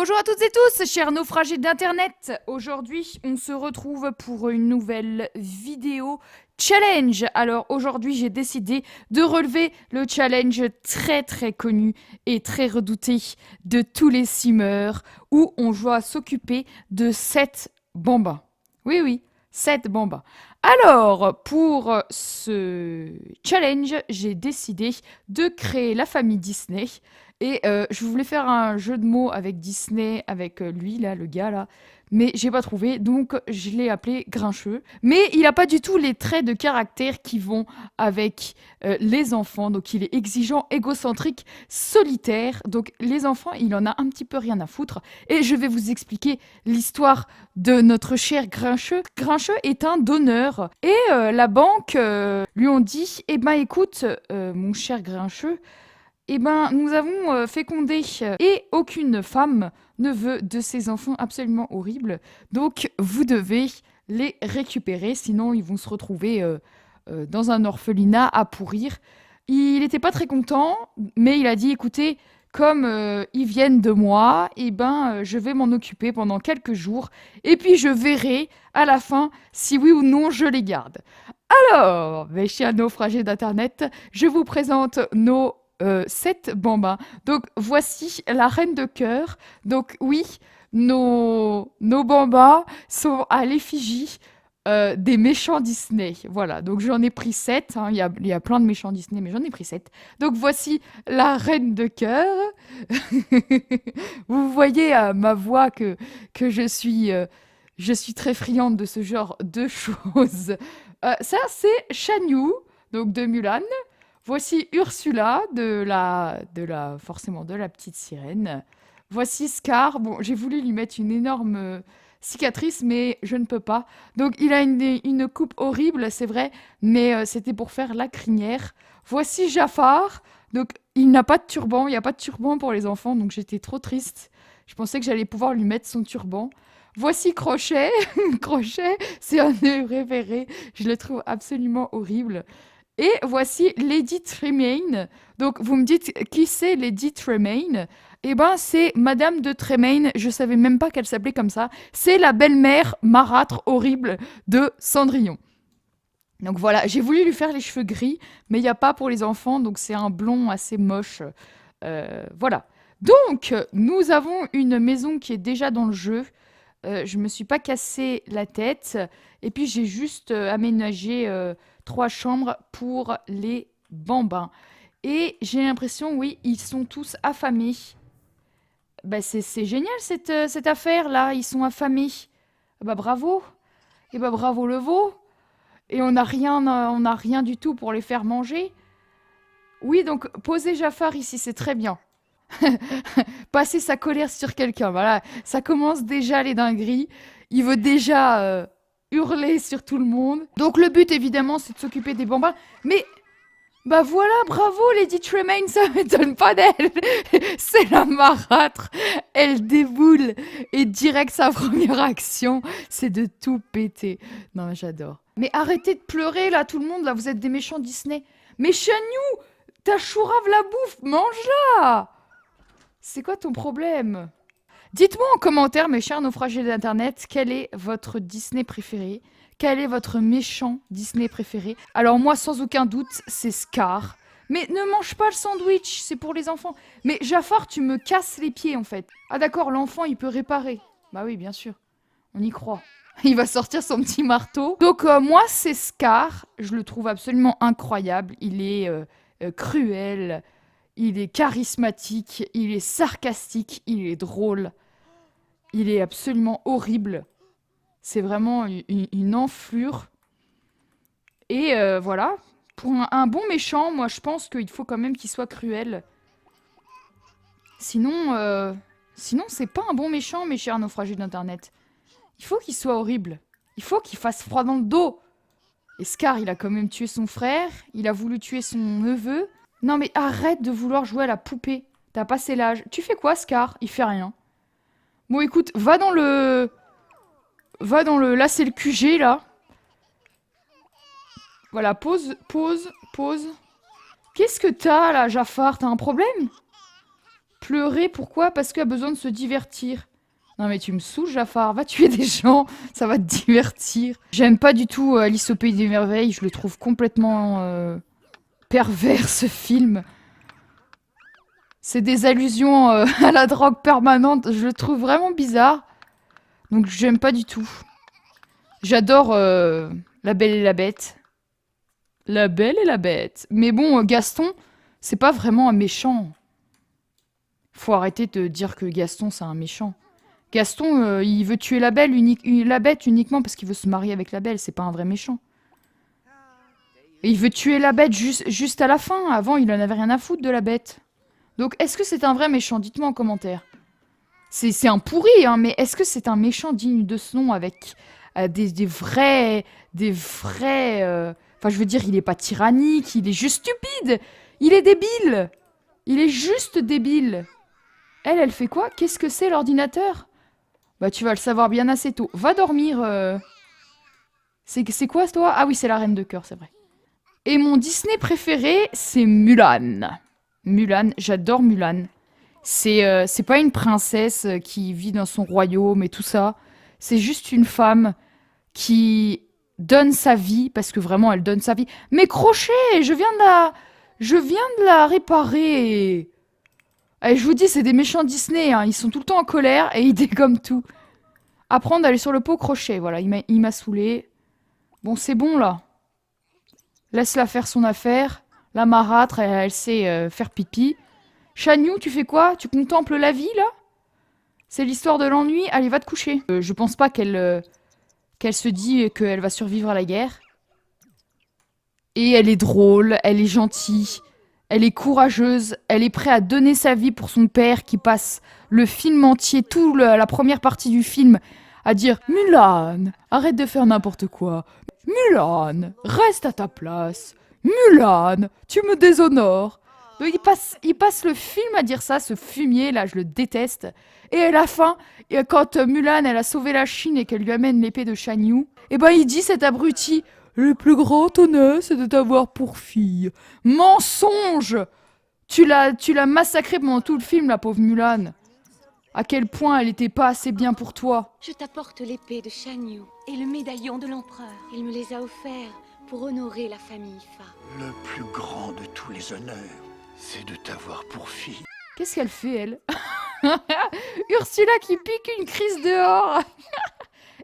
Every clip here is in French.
Bonjour à toutes et tous, chers naufragés d'internet. Aujourd'hui, on se retrouve pour une nouvelle vidéo challenge. Alors aujourd'hui, j'ai décidé de relever le challenge très connu et très redouté de tous les simmers où on doit s'occuper de 7 bambins. Oui, 7 bambins. Alors, pour ce challenge, j'ai décidé de créer la famille Disney. Et je voulais faire un jeu de mots avec Disney, avec lui, là, le gars, là. Mais j'ai pas trouvé, donc je l'ai appelé Grincheux. Mais il a pas du tout les traits de caractère qui vont avec les enfants. Donc il est exigeant, égocentrique, solitaire. Donc les enfants, il en a un petit peu rien à foutre. Et je vais vous expliquer l'histoire de notre cher Grincheux. Grincheux est un donneur. Et la banque lui ont dit, eh ben écoute, mon cher Grincheux, eh ben, nous avons fécondé et aucune femme ne veut de ces enfants absolument horribles. Donc, vous devez les récupérer, sinon ils vont se retrouver dans un orphelinat à pourrir. Il n'était pas très content, mais il a dit, écoutez, comme ils viennent de moi, eh ben, je vais m'en occuper pendant quelques jours, et puis je verrai à la fin si oui ou non je les garde. Alors, mes chers naufragés d'Internet, je vous présente nos 7 bambins. Donc, voici la reine de cœur. Donc, oui, nos bambins sont à l'effigie des méchants Disney. Voilà, donc j'en ai pris 7. Il y a plein de méchants Disney, mais j'en ai pris 7. Donc, voici la reine de cœur. Vous voyez à ma voix que je suis très friande de ce genre de choses. Ça, c'est Shan-Yu, donc de Mulan. Voici Ursula forcément de la petite sirène. Voici Scar. Bon, j'ai voulu lui mettre une énorme cicatrice, mais je ne peux pas. Donc, il a une coupe horrible, c'est vrai, mais c'était pour faire la crinière. Voici Jafar. Donc, il n'a pas de turban. Il n'y a pas de turban pour les enfants, donc j'étais trop triste. Je pensais que j'allais pouvoir lui mettre son turban. Voici Crochet. Crochet, c'est un de mes préférés. Je le trouve absolument horrible. Et voici Lady Tremaine. Donc, vous me dites qui c'est Lady Tremaine? Eh ben, c'est Madame de Tremaine. Je savais même pas qu'elle s'appelait comme ça. C'est la belle-mère marâtre horrible de Cendrillon. Donc voilà, j'ai voulu lui faire les cheveux gris, mais il n'y a pas pour les enfants, donc c'est un blond assez moche. Voilà. Donc, nous avons une maison qui est déjà dans le jeu. Je me suis pas cassé la tête. Et puis j'ai juste aménagé 3 chambres pour les bambins. Et j'ai l'impression, oui, ils sont tous affamés. Bah, c'est génial cette affaire-là, ils sont affamés. Ah bah bravo. Et bah bravo le veau. Et on n'a rien du tout pour les faire manger. Oui, donc poser Jafar ici, c'est très bien. Passer sa colère sur quelqu'un, voilà, ça commence déjà les dingueries. Il veut déjà hurler sur tout le monde. Donc le but évidemment c'est de s'occuper des bambins. Mais bah voilà, bravo Lady Tremaine, ça m'étonne pas d'elle. C'est la marâtre. Elle déboule et direct sa première action, c'est de tout péter. Non, j'adore. Mais arrêtez de pleurer là, tout le monde, là, vous êtes des méchants Disney. Mais Chagnou, ta chourave la bouffe, mange-la. C'est quoi ton problème? Dites-moi en commentaire, mes chers naufragés d'Internet, quel est votre Disney préféré? Quel est votre méchant Disney préféré? Alors moi, sans aucun doute, c'est Scar. Mais ne mange pas le sandwich, c'est pour les enfants. Mais Jafar, tu me casses les pieds en fait. Ah d'accord, l'enfant, il peut réparer. Bah oui, bien sûr. On y croit. Il va sortir son petit marteau. Donc moi, c'est Scar. Je le trouve absolument incroyable. Il est cruel, il est charismatique, il est sarcastique, il est drôle. Il est absolument horrible. C'est vraiment une enflure. Et voilà. Pour un bon méchant, moi je pense qu'il faut quand même qu'il soit cruel. Sinon c'est pas un bon méchant, mes chers naufragés d'internet. Il faut qu'il soit horrible. Il faut qu'il fasse froid dans le dos. Et Scar, il a quand même tué son frère. Il a voulu tuer son neveu. Non mais arrête de vouloir jouer à la poupée. T'as passé l'âge. Tu fais quoi, Scar? Il fait rien. Bon, écoute, va dans le... Là, c'est le QG, là. Voilà, pause. Qu'est-ce que t'as, là, Jafar? T'as un problème? Pleurer, pourquoi? Parce qu'elle a besoin de se divertir. Non mais tu me saoules, Jafar, va tuer des gens, ça va te divertir. J'aime pas du tout Alice au Pays des Merveilles, je le trouve complètement pervers ce film. C'est des allusions à la drogue permanente, je le trouve vraiment bizarre. Donc j'aime pas du tout. J'adore La Belle et la Bête. La Belle et la Bête. Mais bon, Gaston, c'est pas vraiment un méchant. Faut arrêter de dire que Gaston, c'est un méchant. Gaston, il veut tuer la Bête uniquement parce qu'il veut se marier avec la Belle. C'est pas un vrai méchant. Et il veut tuer la Bête juste à la fin. Avant, il en avait rien à foutre de la Bête. Donc, est-ce que c'est un vrai méchant? Dites-moi en commentaire. C'est un pourri, hein, mais est-ce que c'est un méchant digne de ce nom avec des vrais... Enfin, je veux dire, il est pas tyrannique, il est juste stupide. Il est débile. Il est juste débile. Elle fait quoi? Qu'est-ce que c'est l'ordinateur? Bah tu vas le savoir bien assez tôt. Va dormir. C'est quoi toi? Ah oui, c'est la Reine de Cœur, c'est vrai. Et mon Disney préféré, c'est Mulan. Mulan, j'adore Mulan. C'est pas une princesse qui vit dans son royaume et tout ça. C'est juste une femme qui donne sa vie, parce que vraiment elle donne sa vie. Mais Crochet, je viens de la réparer. Allez, je vous dis, c'est des méchants Disney, hein. Ils sont tout le temps en colère et ils dégomment tout. Apprendre d'aller sur le pot Crochet, voilà, il m'a saoulé. Bon, c'est bon, là. Laisse-la faire son affaire. La marâtre, elle sait faire pipi. Chagnou, tu fais quoi? Tu contemples la vie, là? C'est l'histoire de l'ennui? Allez, va te coucher. Je pense pas qu'elle se dit qu'elle va survivre à la guerre. Et elle est drôle, elle est gentille, elle est courageuse, elle est prête à donner sa vie pour son père qui passe le film entier, la première partie du film, à dire « Mulan, arrête de faire n'importe quoi. Mulan, reste à ta place. Mulan, tu me déshonores. » Donc il passe le film à dire ça, ce fumier là, je le déteste. Et à la fin, quand Mulan elle a sauvé la Chine et qu'elle lui amène l'épée de Shan Yu, et ben il dit cet abruti, le plus grand honneur c'est de t'avoir pour fille. Mensonge! Tu l'as massacrée pendant tout le film, la pauvre Mulan. À quel point elle était pas assez bien pour toi. Je t'apporte l'épée de Shan Yu et le médaillon de l'empereur. Il me les a offerts pour honorer la famille Fa. Le plus grand de tous les honneurs, c'est de t'avoir pour fille. Qu'est-ce qu'elle fait, elle? Ursula qui pique une crise dehors.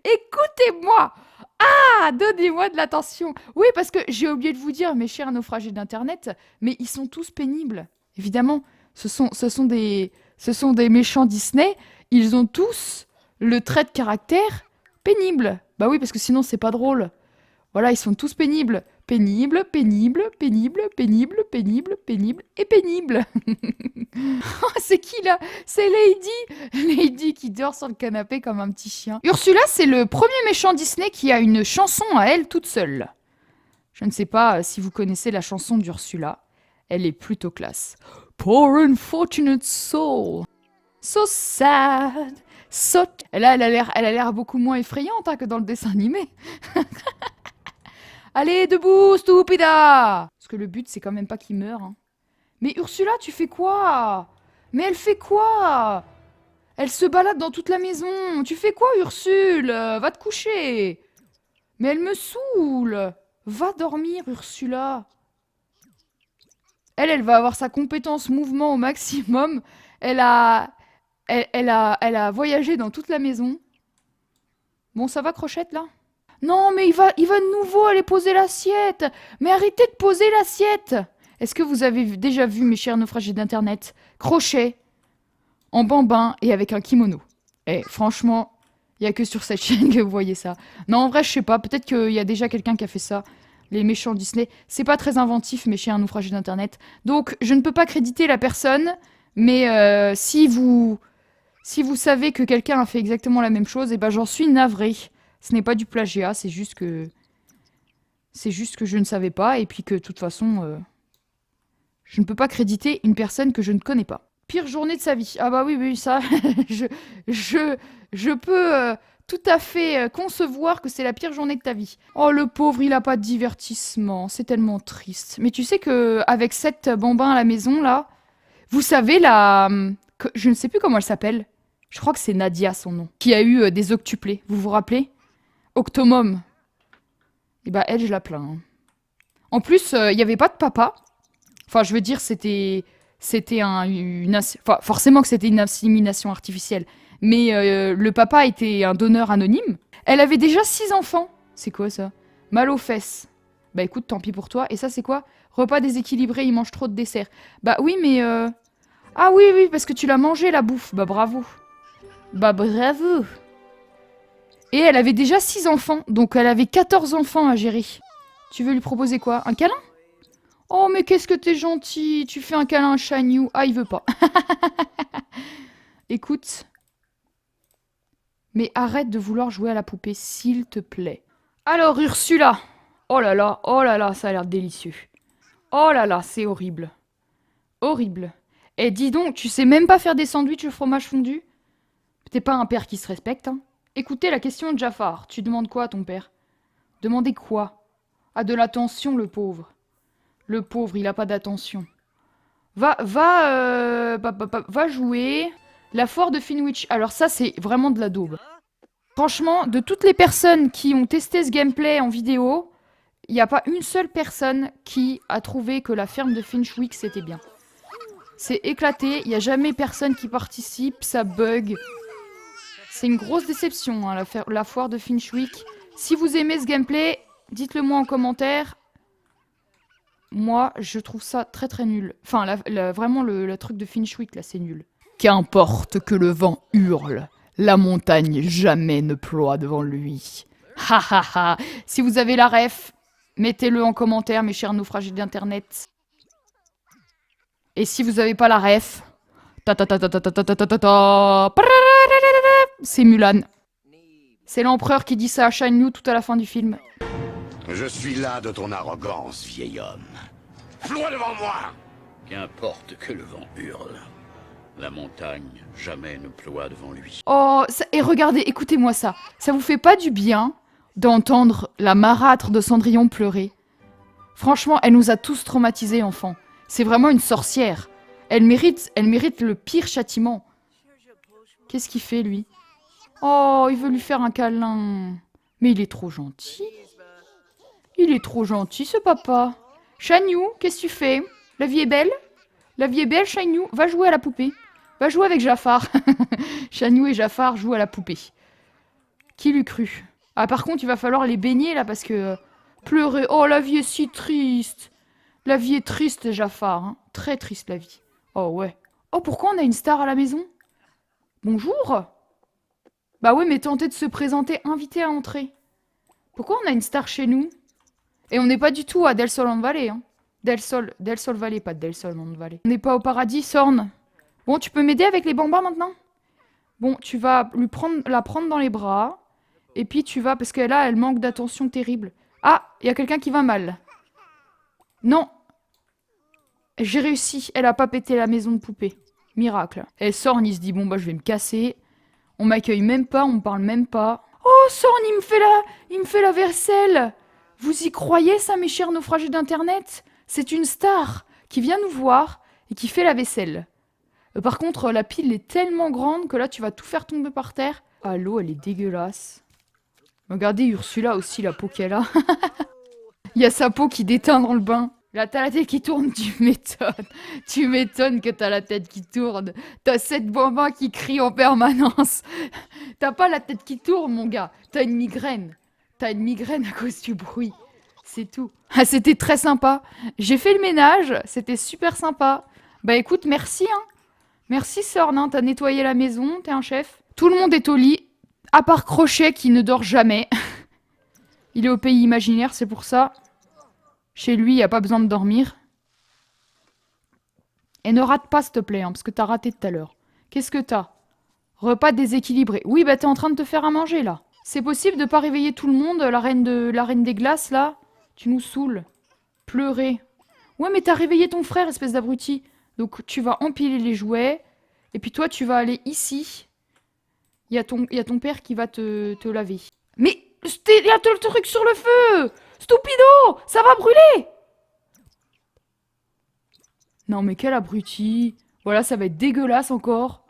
Écoutez-moi. Ah, donnez-moi de l'attention. Oui, parce que j'ai oublié de vous dire, mes chers naufragés d'Internet, mais ils sont tous pénibles. Évidemment, ce sont des méchants Disney. Ils ont tous le trait de caractère pénible. Bah oui, parce que sinon, c'est pas drôle. Voilà, ils sont tous pénibles. Pénible, pénible, pénible, pénible, pénible, pénible et pénible. C'est qui là? C'est Lady. Lady qui dort sur le canapé comme un petit chien. Ursula, c'est le premier méchant Disney qui a une chanson à elle toute seule. Je ne sais pas si vous connaissez la chanson d'Ursula. Elle est plutôt classe. Poor unfortunate soul. So sad. So... Là, elle a l'air beaucoup moins effrayante hein, que dans le dessin animé. Allez, debout, stupida! Parce que le but, c'est quand même pas qu'il meure. Hein. Mais Ursula, tu fais quoi? Mais elle fait quoi? Elle se balade dans toute la maison. Tu fais quoi, Ursule? Va te coucher. Mais elle me saoule. Va dormir, Ursula. Elle va avoir sa compétence mouvement au maximum. Elle a voyagé dans toute la maison. Bon, ça va, Crochette, là? Non, mais il va de nouveau aller poser l'assiette. Mais arrêtez de poser l'assiette. Est-ce que vous avez déjà vu, mes chers naufragés d'Internet, Crochet en bambin et avec un kimono? Eh, franchement, il n'y a que sur cette chaîne que vous voyez ça. Non, en vrai, je sais pas. Peut-être qu'il y a déjà quelqu'un qui a fait ça. Les méchants Disney. C'est pas très inventif, mes chers naufragés d'Internet. Donc, je ne peux pas créditer la personne. Mais si vous savez que quelqu'un a fait exactement la même chose, eh ben j'en suis navrée. Ce n'est pas du plagiat, c'est juste que je ne savais pas et puis que de toute façon je ne peux pas créditer une personne que je ne connais pas. Pire journée de sa vie. Ah bah oui, ça je peux tout à fait concevoir que c'est la pire journée de ta vie. Oh le pauvre, il a pas de divertissement, c'est tellement triste. Mais tu sais que avec 7 bambins à la maison là, vous savez je ne sais plus comment elle s'appelle. Je crois que c'est Nadia son nom. Qui a eu des octuplés, vous vous rappelez? Octomum. Et bah elle, je la plains. Hein. En plus, il n'y avait pas de papa. Enfin, je veux dire, c'était enfin, forcément que c'était une insémination artificielle. Mais le papa était un donneur anonyme. Elle avait déjà 6 enfants. C'est quoi ça? Mal aux fesses. Bah écoute, tant pis pour toi. Et ça, c'est quoi? Repas déséquilibré, il mange trop de dessert. Bah oui, mais... Ah oui, oui, parce que tu l'as mangé, la bouffe. Bah bravo. Bah bravo. Et elle avait déjà 6 enfants. Donc elle avait 14 enfants à gérer. Tu veux lui proposer quoi? Un câlin? Oh, mais qu'est-ce que t'es gentil. Tu fais un câlin à Shan Yu. Ah, il veut pas. Écoute. Mais arrête de vouloir jouer à la poupée, s'il te plaît. Alors, Ursula. Oh là là, ça a l'air délicieux. Oh là là, c'est horrible. Horrible. Et dis donc, tu sais même pas faire des sandwichs au fromage fondu? T'es pas un père qui se respecte, hein? Écoutez la question de Jafar. Tu demandes quoi à ton père? Demandez quoi? Ah, de l'attention, le pauvre. Le pauvre, il a pas d'attention. Va jouer. La foire de Finwich. Alors ça, c'est vraiment de la daube. Franchement, de toutes les personnes qui ont testé ce gameplay en vidéo, il n'y a pas une seule personne qui a trouvé que la ferme de Finchwick, c'était bien. C'est éclaté, il n'y a jamais personne qui participe, ça bug. C'est une grosse déception, hein, la foire de Finchwick. Si vous aimez ce gameplay, dites-le moi en commentaire. Moi, je trouve ça très très nul. Enfin, vraiment, le truc de Finchwick, là, c'est nul. Qu'importe que le vent hurle, la montagne jamais ne ploie devant lui. Ha ha ha. Si vous avez la ref, mettez-le en commentaire, mes chers naufragés d'internet. Et si vous avez pas la ref, c'est Mulan. C'est l'empereur qui dit ça à Shan Yu tout à la fin du film. Je suis là de ton arrogance, vieil homme. Floie devant moi! Qu'importe que le vent hurle, la montagne jamais ne ploie devant lui. Oh, et regardez, écoutez-moi ça. Ça vous fait pas du bien d'entendre la marâtre de Cendrillon pleurer? Franchement, elle nous a tous traumatisés, enfants. C'est vraiment une sorcière. Elle mérite le pire châtiment. Qu'est-ce qu'il fait, lui? Oh, il veut lui faire un câlin. Mais il est trop gentil. Il est trop gentil, ce papa. Shan Yu, qu'est-ce que tu fais? La vie est belle? La vie est belle, Shan Yu. Va jouer à la poupée. Va jouer avec Jafar. Shan Yu et Jafar jouent à la poupée. Qui l'eût cru? Ah, par contre, il va falloir les baigner, là, parce que... pleurer. Oh, la vie est si triste. La vie est triste, Jafar. Hein. Très triste, la vie. Oh, ouais. Oh, pourquoi on a une star à la maison? Bonjour. Bah oui, mais tentez de se présenter, invité à entrer. Pourquoi on a une star chez nous? Et on n'est pas du tout à Del Sol en Valley. Hein. Del Sol Valley, pas Del Sol en Valley. On n'est pas au paradis, Sorn. Bon, tu peux m'aider avec les bambins maintenant? Bon, tu vas la prendre dans les bras. Et puis tu vas, parce que là, elle manque d'attention terrible. Ah, il y a quelqu'un qui va mal. Non. J'ai réussi. Elle a pas pété la maison de poupée. Miracle. Et Sorn, il se dit, bon, bah, je vais me casser. On m'accueille même pas, on me parle même pas. Oh, Sorn, il me fait la vaisselle. Vous y croyez, ça, mes chers naufragés d'internet? C'est une star qui vient nous voir et qui fait la vaisselle. Par contre, la pile est tellement grande que là, tu vas tout faire tomber par terre. Ah, l'eau, elle est dégueulasse. Regardez Ursula aussi, la peau qu'elle a. Il y a sa peau qui déteint dans le bain. Là, t'as la tête qui tourne, tu m'étonnes. Tu m'étonnes que t'as la tête qui tourne. T'as 7 bambins qui crient en permanence. T'as pas la tête qui tourne, mon gars. T'as une migraine. T'as une migraine à cause du bruit. C'est tout. Ah, c'était très sympa. J'ai fait le ménage. C'était super sympa. Bah écoute, merci, hein. Merci, Sorn, hein. T'as nettoyé la maison. T'es un chef. Tout le monde est au lit. À part Crochet qui ne dort jamais. Il est au pays imaginaire, c'est pour ça. Chez lui, il n'y a pas besoin de dormir. Et ne rate pas, s'il te plaît, hein, parce que t'as raté tout à l'heure. Qu'est-ce que t'as? Repas déséquilibré. Oui, bah t'es en train de te faire à manger, là. C'est possible de pas réveiller tout le monde, la reine des glaces, là? Tu nous saoules. Pleurer. Ouais, mais t'as réveillé ton frère, espèce d'abruti. Donc tu vas empiler les jouets. Et puis toi, tu vas aller ici. Il y a ton père qui va te laver. Mais il y a tout le truc sur le feu! Stupido! Ça va brûler! Non, mais quel abruti! Voilà, ça va être dégueulasse encore.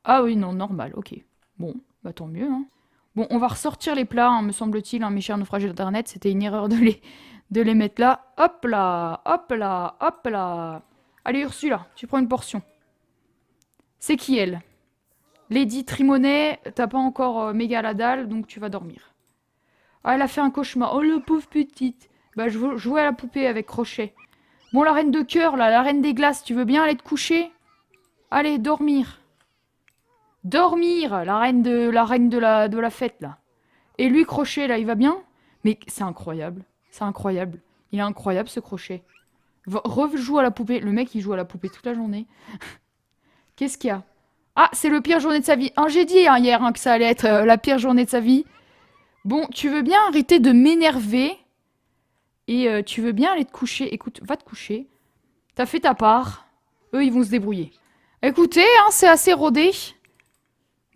Ah oui, non, normal, ok. Bon, bah tant mieux, hein. Bon, on va ressortir les plats, hein, me semble-t-il, hein, mes chers naufragés d'internet. C'était une erreur de les mettre là. Hop là, hop là, hop là. Allez, Ursula, tu prends une portion. C'est qui, elle? Lady Trimonet, t'as pas encore méga la dalle, donc tu vas dormir. Ah, elle a fait un cauchemar. Oh, le pauvre petite. Bah, je veux jouer à la poupée avec Crochet. Bon, la reine de cœur, là, la reine des glaces, tu veux bien aller te coucher? Allez, dormir. Dormir, la reine de la fête, là. Et lui, Crochet, là, il va bien? Mais c'est incroyable. C'est incroyable. Il est incroyable, ce Crochet. Rejoue à la poupée. Le mec, il joue à la poupée toute la journée. Qu'est-ce qu'il y a? Ah, c'est le pire journée de sa vie. Hein, j'ai dit hein, hier hein, que ça allait être la pire journée de sa vie. Bon, tu veux bien arrêter de m'énerver? Et tu veux bien aller te coucher? Écoute, va te coucher. T'as fait ta part. Eux, ils vont se débrouiller. Écoutez, hein, c'est assez rodé.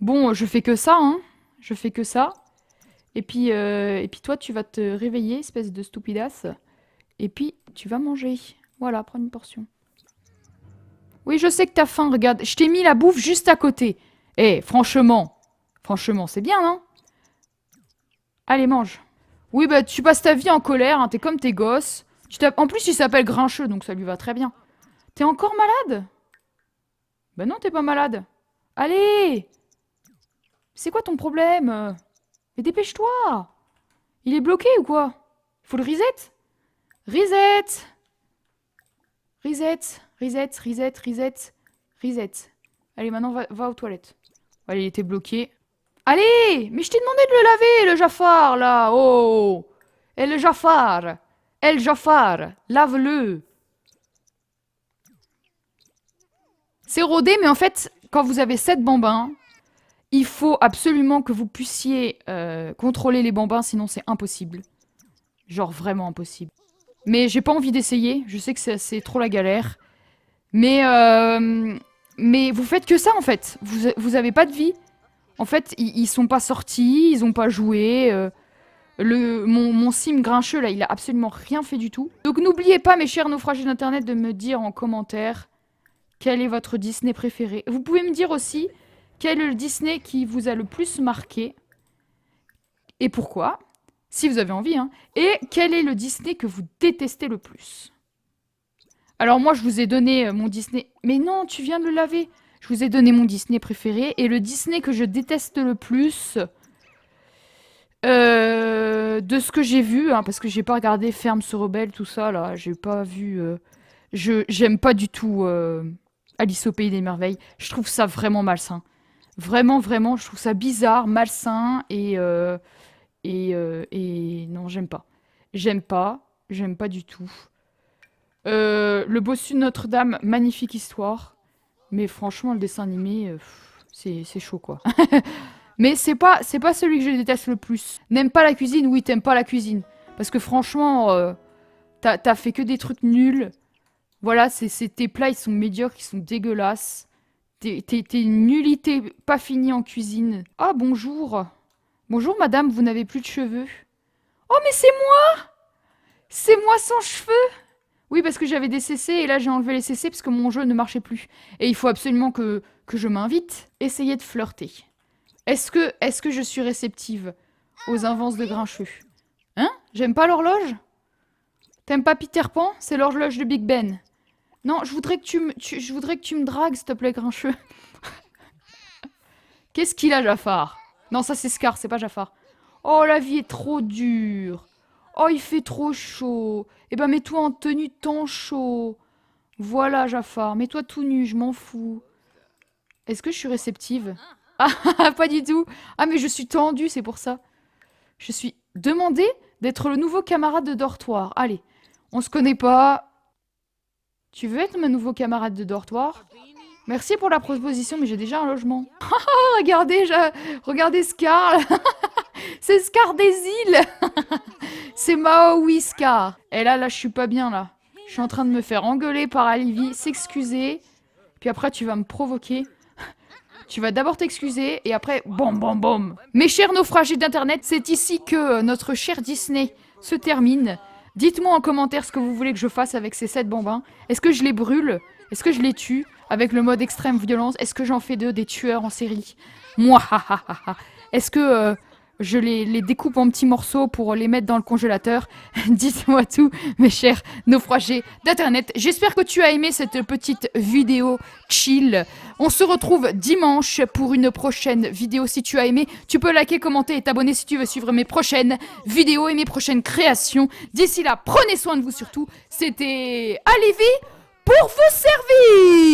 Bon, je fais que ça, hein. Je fais que ça. Et puis toi, tu vas te réveiller, espèce de stupidasse. Et puis, tu vas manger. Voilà, prends une portion. Oui, je sais que t'as faim, regarde. Je t'ai mis la bouffe juste à côté. Eh, franchement. Franchement, c'est bien, hein? Allez, mange. Oui, bah, tu passes ta vie en colère, hein, t'es comme tes gosses. En plus, il s'appelle Grincheux, donc ça lui va très bien. T'es encore malade? Bah non, t'es pas malade. Allez! C'est quoi ton problème? Mais dépêche-toi! Il est bloqué ou quoi? Faut le reset? Reset! Reset, reset, reset, reset, reset. Allez, maintenant, va aux toilettes. Allez, il était bloqué. Allez! Mais je t'ai demandé de le laver, le Jafar, là! Oh! Et le Jafar! El Jafar! Lave-le! C'est rodé, mais en fait, quand vous avez 7 bambins, il faut absolument que vous puissiez contrôler les bambins, sinon c'est impossible. Genre vraiment impossible. Mais j'ai pas envie d'essayer, je sais que c'est trop la galère. Mais vous faites que ça en fait, vous avez pas de vie. En fait, ils sont pas sortis, ils ont pas joué. Mon sim grincheux là, il a absolument rien fait du tout. Donc n'oubliez pas mes chers naufragés d'internet de me dire en commentaire quel est votre Disney préféré. Vous pouvez me dire aussi quel est le Disney qui vous a le plus marqué et pourquoi, si vous avez envie, hein. Et quel est le Disney que vous détestez le plus. Alors moi, je vous ai donné mon Disney... Mais non, tu viens de le laver. Je vous ai donné mon Disney préféré et le Disney que je déteste le plus... de ce que j'ai vu, hein, parce que j'ai pas regardé Ferme se rebelle, tout ça, là. J'ai pas vu... J'aime pas du tout Alice au Pays des Merveilles. Je trouve ça vraiment malsain. Vraiment, vraiment, je trouve ça bizarre, malsain et non, j'aime pas. J'aime pas du tout. Le bossu de Notre-Dame, magnifique histoire. Mais franchement, le dessin animé, c'est chaud, quoi. Mais c'est pas celui que je déteste le plus. N'aime pas la cuisine? Oui, t'aimes pas la cuisine. Parce que franchement, t'as fait que des trucs nuls. Voilà, tes plats, ils sont médiocres, ils sont dégueulasses. T'es une nullité pas finie en cuisine. Ah, bonjour. Bonjour, madame, vous n'avez plus de cheveux. Oh, mais c'est moi! C'est moi sans cheveux! Oui, parce que j'avais des CC et là j'ai enlevé les CC parce que mon jeu ne marchait plus. Et il faut absolument que je m'invite. Essayez de flirter. Est-ce que je suis réceptive aux avances de Grincheux? Hein? J'aime pas l'horloge? T'aimes pas Peter Pan? C'est l'horloge de Big Ben. Non, je voudrais que tu me dragues, s'il te plaît, Grincheux. Qu'est-ce qu'il a, Jafar? Non, ça c'est Scar, c'est pas Jafar. Oh, la vie est trop dure. Oh, il fait trop chaud. Eh ben, mets-toi en tenue de temps chaud. Voilà, Jafar, mets-toi tout nu, je m'en fous. Est-ce que je suis réceptive? Ah, pas du tout. Ah, mais je suis tendue, c'est pour ça. Je suis demandée d'être le nouveau camarade de dortoir. Allez, on se connaît pas. Tu veux être mon nouveau camarade de dortoir? Merci pour la proposition, mais j'ai déjà un logement. Regardez Scar. C'est Scar des îles. C'est Maui Scar. Et là, je suis pas bien, là. Je suis en train de me faire engueuler par Alivy, s'excuser. Puis après, tu vas me provoquer. Tu vas d'abord t'excuser, et après, bom, bom, bom. Mes chers naufragés d'internet, c'est ici que notre cher Disney se termine. Dites-moi en commentaire ce que vous voulez que je fasse avec ces 7 bambins. Est-ce que je les brûle? Est-ce que je les tue? avec le mode extrême violence. Est-ce que j'en fais d'eux des tueurs en série? Moi, est-ce que je les découpe en petits morceaux pour les mettre dans le congélateur? Dites-moi tout, mes chers naufragés d'Internet. J'espère que tu as aimé cette petite vidéo chill. On se retrouve dimanche pour une prochaine vidéo. Si tu as aimé, tu peux liker, commenter et t'abonner si tu veux suivre mes prochaines vidéos et mes prochaines créations. D'ici là, prenez soin de vous surtout. C'était Alivy pour vous servir.